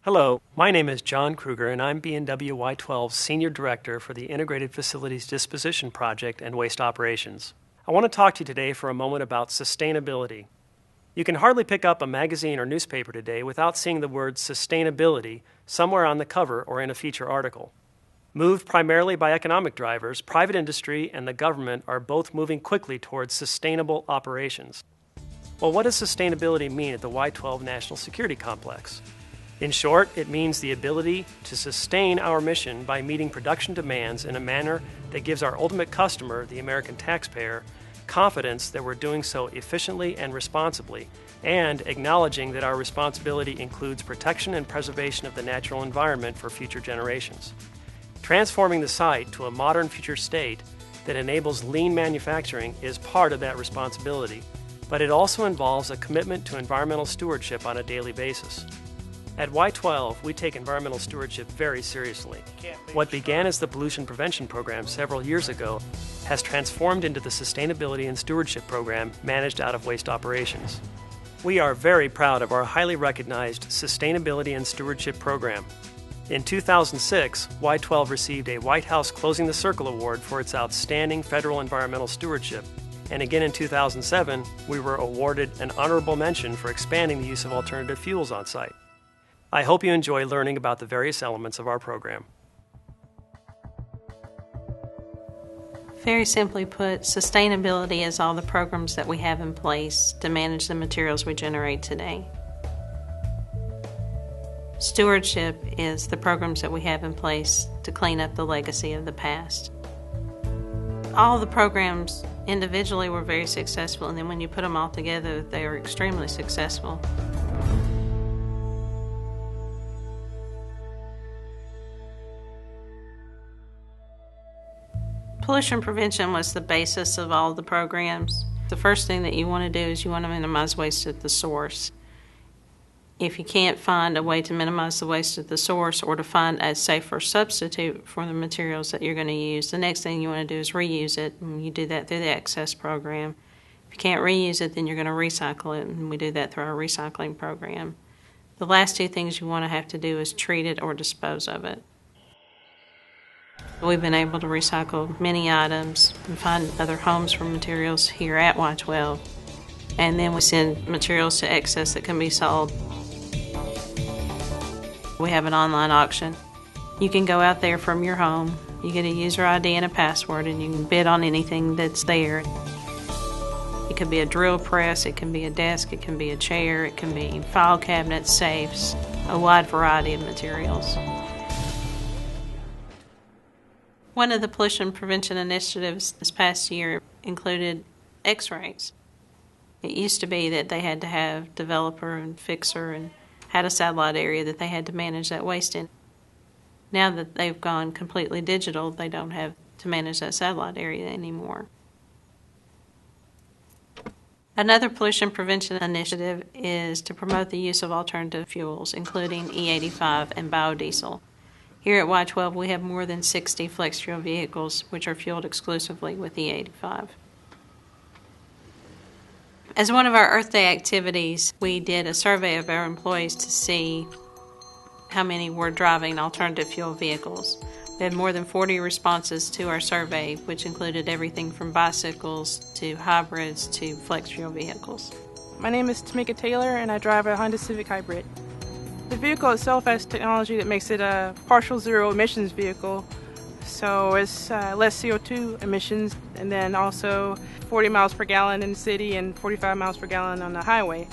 Hello, my name is John Kruger, and I'm B&W Y-12's Senior Director for the Integrated Facilities Disposition Project and Waste Operations. I want to talk to you today for a moment about sustainability. You can hardly pick up a magazine or newspaper today without seeing the word sustainability somewhere on the cover or in a feature article. Moved primarily by economic drivers, private industry and the government are both moving quickly towards sustainable operations. Well, what does sustainability mean at the Y-12 National Security Complex? In short, it means the ability to sustain our mission by meeting production demands in a manner that gives our ultimate customer, the American taxpayer, confidence that we're doing so efficiently and responsibly, and acknowledging that our responsibility includes protection and preservation of the natural environment for future generations. Transforming the site to a modern future state that enables lean manufacturing is part of that responsibility, but it also involves a commitment to environmental stewardship on a daily basis. At Y-12, we take environmental stewardship very seriously. What began as the pollution prevention program several years ago has transformed into the sustainability and stewardship program managed out of waste operations. We are very proud of our highly recognized sustainability and stewardship program. In 2006, Y-12 received a White House Closing the Circle Award for its outstanding federal environmental stewardship. And again in 2007, we were awarded an honorable mention for expanding the use of alternative fuels on site. I hope you enjoy learning about the various elements of our program. Very simply put, sustainability is all the programs that we have in place to manage the materials we generate today. Stewardship is the programs that we have in place to clean up the legacy of the past. All the programs individually were very successful, and then when you put them all together, they are extremely successful. Pollution prevention was the basis of all the programs. The first thing that you want to do is you want to minimize waste at the source. If you can't find a way to minimize the waste at the source or to find a safer substitute for the materials that you're going to use, the next thing you want to do is reuse it, and you do that through the excess program. If you can't reuse it, then you're going to recycle it, and we do that through our recycling program. The last two things you want to have to do is treat it or dispose of it. We've been able to recycle many items and find other homes for materials here at Y-12. And then we send materials to excess that can be sold. We have an online auction. You can go out there from your home, you get a user ID and a password, and you can bid on anything that's there. It could be a drill press, it can be a desk, it can be a chair, it can be file cabinets, safes, a wide variety of materials. One of the pollution prevention initiatives this past year included X-rays. It used to be that they had to have developer and fixer and had a satellite area that they had to manage that waste in. Now that they've gone completely digital, they don't have to manage that satellite area anymore. Another pollution prevention initiative is to promote the use of alternative fuels, including E85 and biodiesel. Here at Y-12, we have more than 60 flex fuel vehicles which are fueled exclusively with E85. As one of our Earth Day activities, we did a survey of our employees to see how many were driving alternative fuel vehicles. We had more than 40 responses to our survey, which included everything from bicycles to hybrids to flex fuel vehicles. My name is Tamika Taylor, and I drive a Honda Civic Hybrid. The vehicle itself has technology that makes it a partial zero emissions vehicle, so it's less CO2 emissions, and then also 40 miles per gallon in the city and 45 miles per gallon on the highway.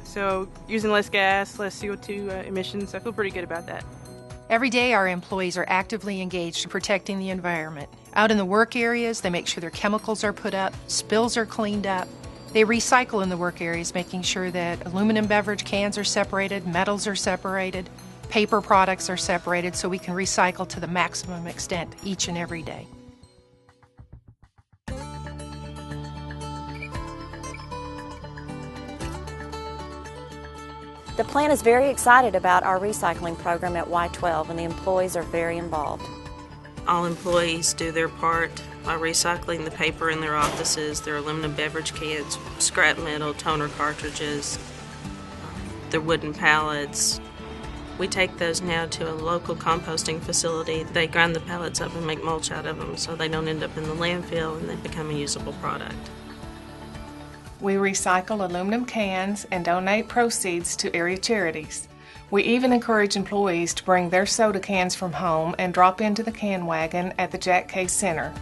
So using less gas, less CO2 emissions, I feel pretty good about that. Every day our employees are actively engaged in protecting the environment. Out in the work areas, they make sure their chemicals are put up, spills are cleaned up. They recycle in the work areas, making sure that aluminum beverage cans are separated, metals are separated, paper products are separated, so we can recycle to the maximum extent each and every day. The plant is very excited about our recycling program at Y-12, and the employees are very involved. All employees do their part by recycling the paper in their offices, their aluminum beverage cans, scrap metal, toner cartridges, their wooden pallets. We take those now to a local composting facility. They grind the pellets up and make mulch out of them so they don't end up in the landfill and they become a usable product. We recycle aluminum cans and donate proceeds to area charities. We even encourage employees to bring their soda cans from home and drop into the can wagon at the Jack Case Center.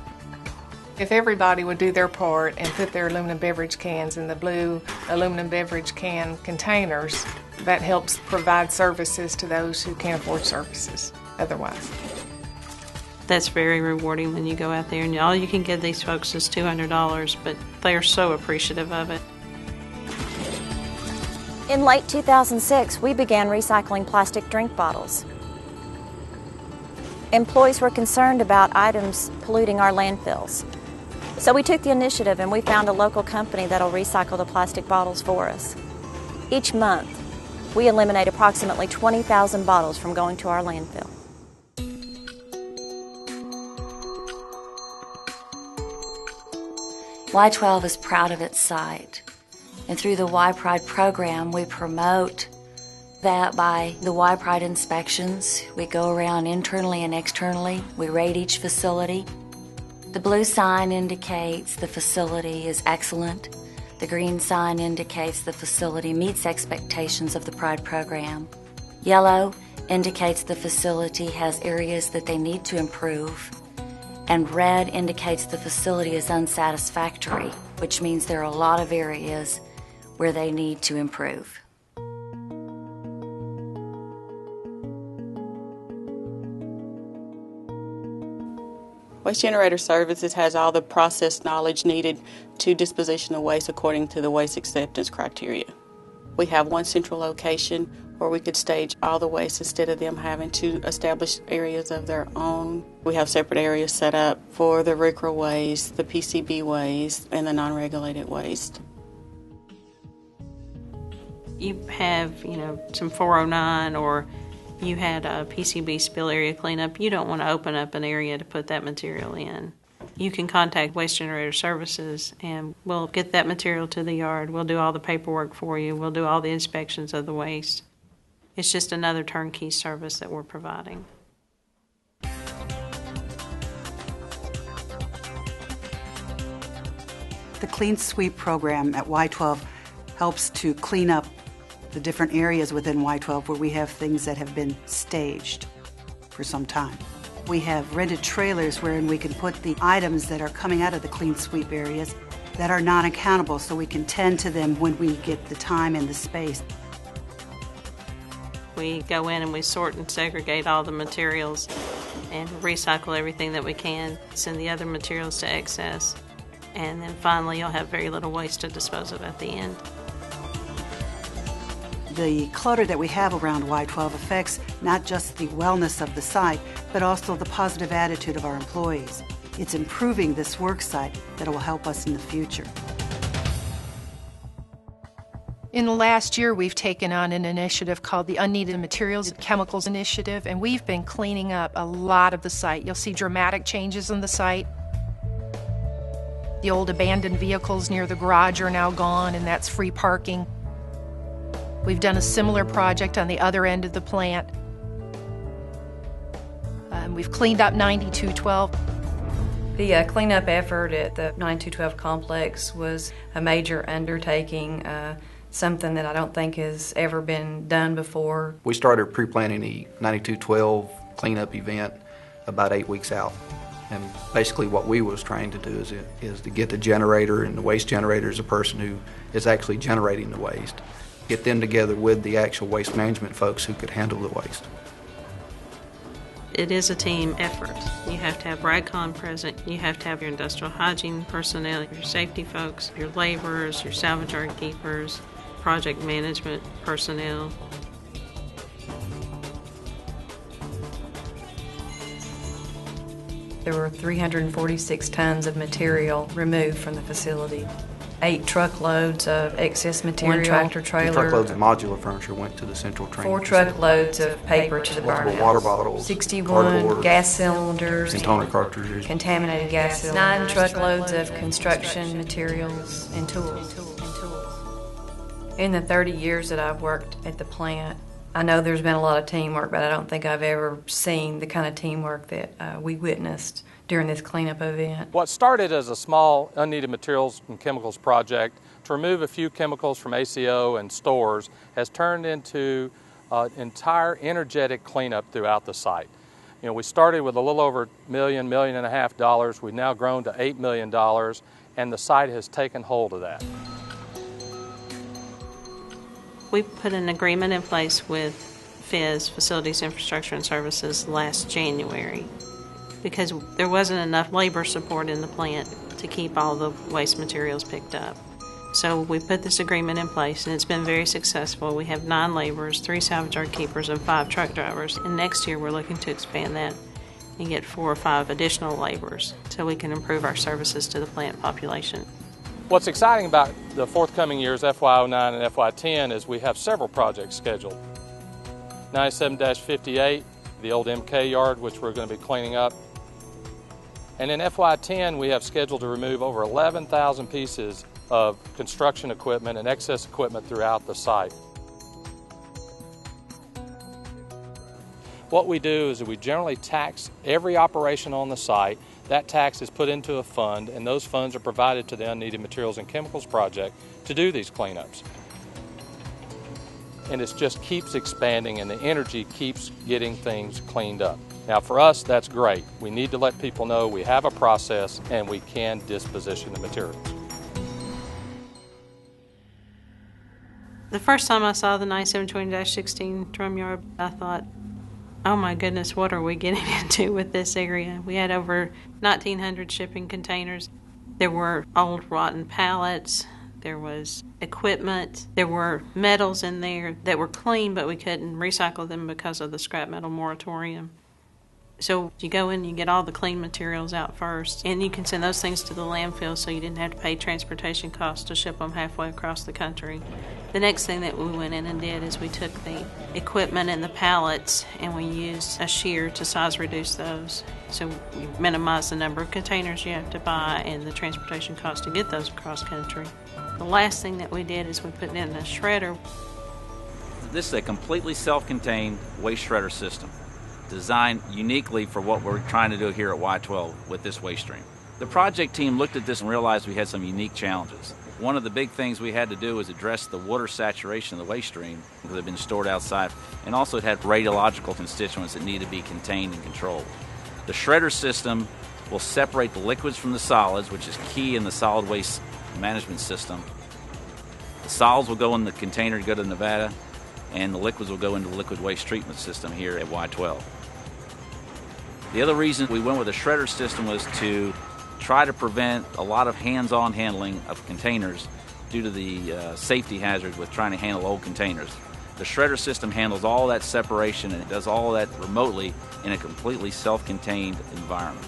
If everybody would do their part and put their aluminum beverage cans in the blue aluminum beverage can containers, that helps provide services to those who can't afford services otherwise. That's very rewarding when you go out there and all you can give these folks is $200, but they are so appreciative of it. In late 2006, we began recycling plastic drink bottles. Employees were concerned about items polluting our landfills. So we took the initiative and we found a local company that'll recycle the plastic bottles for us. Each month, we eliminate approximately 20,000 bottles from going to our landfill. Y-12 is proud of its site, and through the Y-Pride program, we promote that by the Y-Pride inspections. We go around internally and externally. We rate each facility. The blue sign indicates the facility is excellent. The green sign indicates the facility meets expectations of the Pride program. Yellow indicates the facility has areas that they need to improve. And red indicates the facility is unsatisfactory, which means there are a lot of areas where they need to improve. Waste Generator Services has all the process knowledge needed to disposition of waste according to the waste acceptance criteria. We have one central location where we could stage all the waste instead of them having to establish areas of their own. We have separate areas set up for the RCRA waste, the PCB waste, and the non-regulated waste. You have, some 409 or you had a PCB spill area cleanup. You don't want to open up an area to put that material in. You can contact Waste Generator Services and we'll get that material to the yard. We'll do all the paperwork for you. We'll do all the inspections of the waste. It's just another turnkey service that we're providing. The Clean Sweep program at Y-12 helps to clean up the different areas within Y-12 where we have things that have been staged for some time. We have rented trailers wherein we can put the items that are coming out of the Clean Sweep areas that are non-accountable so we can tend to them when we get the time and the space. We go in and we sort and segregate all the materials and recycle everything that we can, send the other materials to excess, and then finally you'll have very little waste to dispose of at the end. The clutter that we have around Y-12 affects not just the wellness of the site, but also the positive attitude of our employees. It's improving this work site that will help us in the future. In the last year, we've taken on an initiative called the Unneeded Materials and Chemicals Initiative, and we've been cleaning up a lot of the site. You'll see dramatic changes in the site. The old abandoned vehicles near the garage are now gone, and that's free parking. We've done a similar project on the other end of the plant. We've cleaned up 9212. The cleanup effort at the 9212 complex was a major undertaking, something that I don't think has ever been done before. We started pre-planning the 9212 cleanup event about 8 weeks out. And basically what we was trying to do is to get the generator, and the waste generator is a person who is actually generating the waste. Get them together with the actual waste management folks who could handle the waste. It is a team effort. You have to have RADCON present. You have to have your industrial hygiene personnel, your safety folks, your laborers, your salvage yard keepers, project management personnel. There were 346 tons of material removed from the facility. 8 truckloads of excess material, 1 tractor trailer. 2 truckloads of modular furniture went to the central train. 4 truckloads of paper to the burn house. Water bottles, 61 cardboard, gas cylinders, and toner cartridges, contaminated gas cylinders, 9 truckloads of construction materials and tools. In the 30 years that I've worked at the plant, I know there's been a lot of teamwork, but I don't think I've ever seen the kind of teamwork that we witnessed during this cleanup event. What started as a small unneeded materials and chemicals project to remove a few chemicals from ACO and stores has turned into an entire energetic cleanup throughout the site. You know, we started with a little over $1.5 million. We've now grown to $8 million, and the site has taken hold of that. We put an agreement in place with FIS, Facilities, Infrastructure and Services, last January because there wasn't enough labor support in the plant to keep all the waste materials picked up. So we put this agreement in place, and it's been very successful. We have 9 laborers, 3 salvage yard keepers, and 5 truck drivers. And next year we're looking to expand that and get 4 or 5 additional laborers so we can improve our services to the plant population. What's exciting about the forthcoming years, FY09 and FY10, is we have several projects scheduled. 97-58, the old MK yard, which we're going to be cleaning up. And in FY10, we have scheduled to remove over 11,000 pieces of construction equipment and excess equipment throughout the site. What we do is we generally tax every operation on the site. That tax is put into a fund, and those funds are provided to the Unneeded Materials and Chemicals Project to do these cleanups. And it just keeps expanding, and the energy keeps getting things cleaned up. Now for us, that's great. We need to let people know we have a process and we can disposition the materials. The first time I saw the 9720-16 drum yard, I thought, oh my goodness, what are we getting into with this area? We had over 1,900 shipping containers. There were old rotten pallets. There was equipment. There were metals in there that were clean, but we couldn't recycle them because of the scrap metal moratorium. So you go in and you get all the clean materials out first, and you can send those things to the landfill so you didn't have to pay transportation costs to ship them halfway across the country. The next thing that we went in and did is we took the equipment and the pallets and we used a shear to size reduce those. So we minimize the number of containers you have to buy and the transportation cost to get those across country. The last thing that we did is we put in a shredder. This is a completely self-contained waste shredder system, designed uniquely for what we're trying to do here at Y-12 with this waste stream. The project team looked at this and realized we had some unique challenges. One of the big things we had to do was address the water saturation of the waste stream because it had been stored outside, and also it had radiological constituents that need to be contained and controlled. The shredder system will separate the liquids from the solids, which is key in the solid waste management system. The solids will go in the container to go to Nevada, and the liquids will go into the liquid waste treatment system here at Y-12. The other reason we went with a shredder system was to try to prevent a lot of hands-on handling of containers due to the safety hazards with trying to handle old containers. The shredder system handles all that separation, and it does all that remotely in a completely self-contained environment.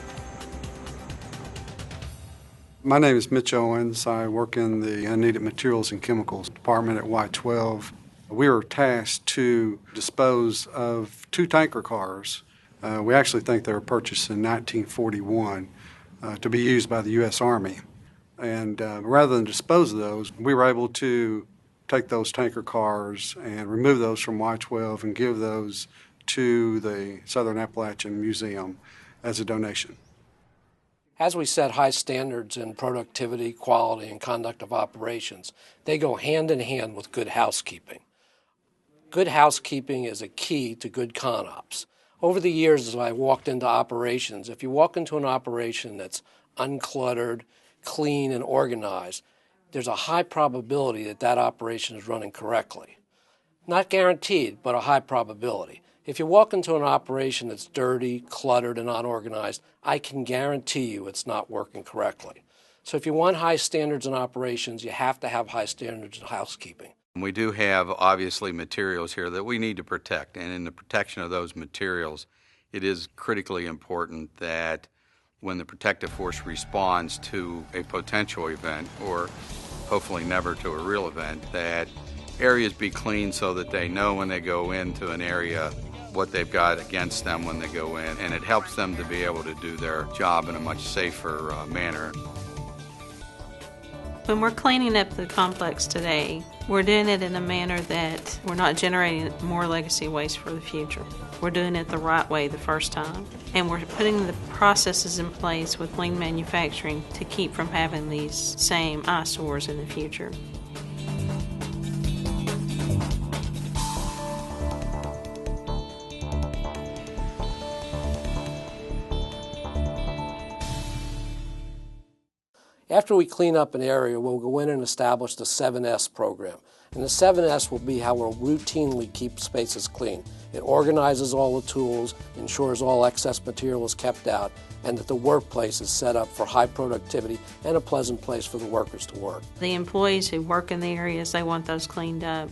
My name is Mitch Owens. I work in the Unneeded Materials and Chemicals Department at Y-12. We were tasked to dispose of 2 tanker cars. We actually think they were purchased in 1941 to be used by the U.S. Army. And rather than dispose of those, we were able to take those tanker cars and remove those from Y-12 and give those to the Southern Appalachian Museum as a donation. As we set high standards in productivity, quality, and conduct of operations, they go hand in hand with good housekeeping. Good housekeeping is a key to good con ops. Over the years, as I walked into operations, if you walk into an operation that's uncluttered, clean, and organized, there's a high probability that that operation is running correctly. Not guaranteed, but a high probability. If you walk into an operation that's dirty, cluttered, and unorganized, I can guarantee you it's not working correctly. So if you want high standards in operations, you have to have high standards in housekeeping. We do have, obviously, materials here that we need to protect, and in the protection of those materials, it is critically important that when the protective force responds to a potential event, or hopefully never to a real event, that areas be clean so that they know when they go into an area what they've got against them when they go in, and it helps them to be able to do their job in a much safer manner. When we're cleaning up the complex today, we're doing it in a manner that we're not generating more legacy waste for the future. We're doing it the right way the first time. And we're putting the processes in place with lean manufacturing to keep from having these same eyesores in the future. After we clean up an area, we'll go in and establish the 7S program. And the 7S will be how we'll routinely keep spaces clean. It organizes all the tools, ensures all excess material is kept out, and that the workplace is set up for high productivity and a pleasant place for the workers to work. The employees who work in the areas, they want those cleaned up.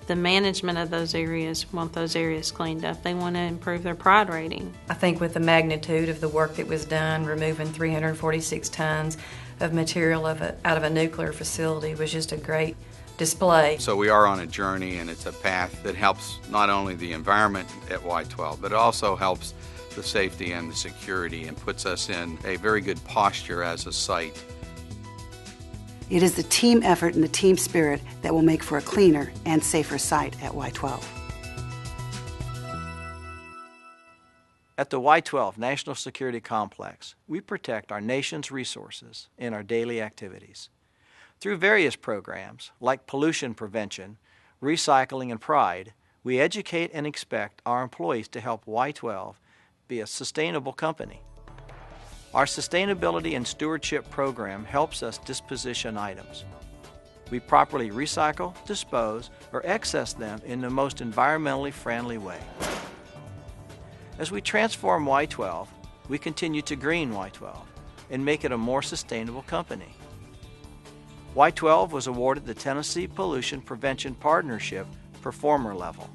The management of those areas want those areas cleaned up. They want to improve their pride rating. I think with the magnitude of the work that was done, removing 346 tons of material out of a nuclear facility was just a great display. So we are on a journey, and it's a path that helps not only the environment at Y-12, but it also helps the safety and the security and puts us in a very good posture as a site. It is the team effort and the team spirit that will make for a cleaner and safer site at Y-12. At the Y-12 National Security Complex, we protect our nation's resources in our daily activities. Through various programs like pollution prevention, recycling, and pride, we educate and expect our employees to help Y-12 be a sustainable company. Our Sustainability and Stewardship program helps us disposition items. We properly recycle, dispose, or excess them in the most environmentally friendly way. As we transform Y-12, we continue to green Y-12 and make it a more sustainable company. Y-12 was awarded the Tennessee Pollution Prevention Partnership Performer level.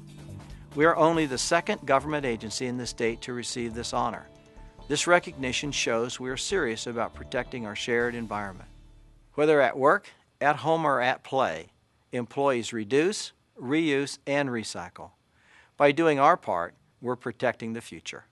We are only the second government agency in the state to receive this honor. This recognition shows we are serious about protecting our shared environment. Whether at work, at home, or at play, employees reduce, reuse, and recycle. By doing our part, we're protecting the future.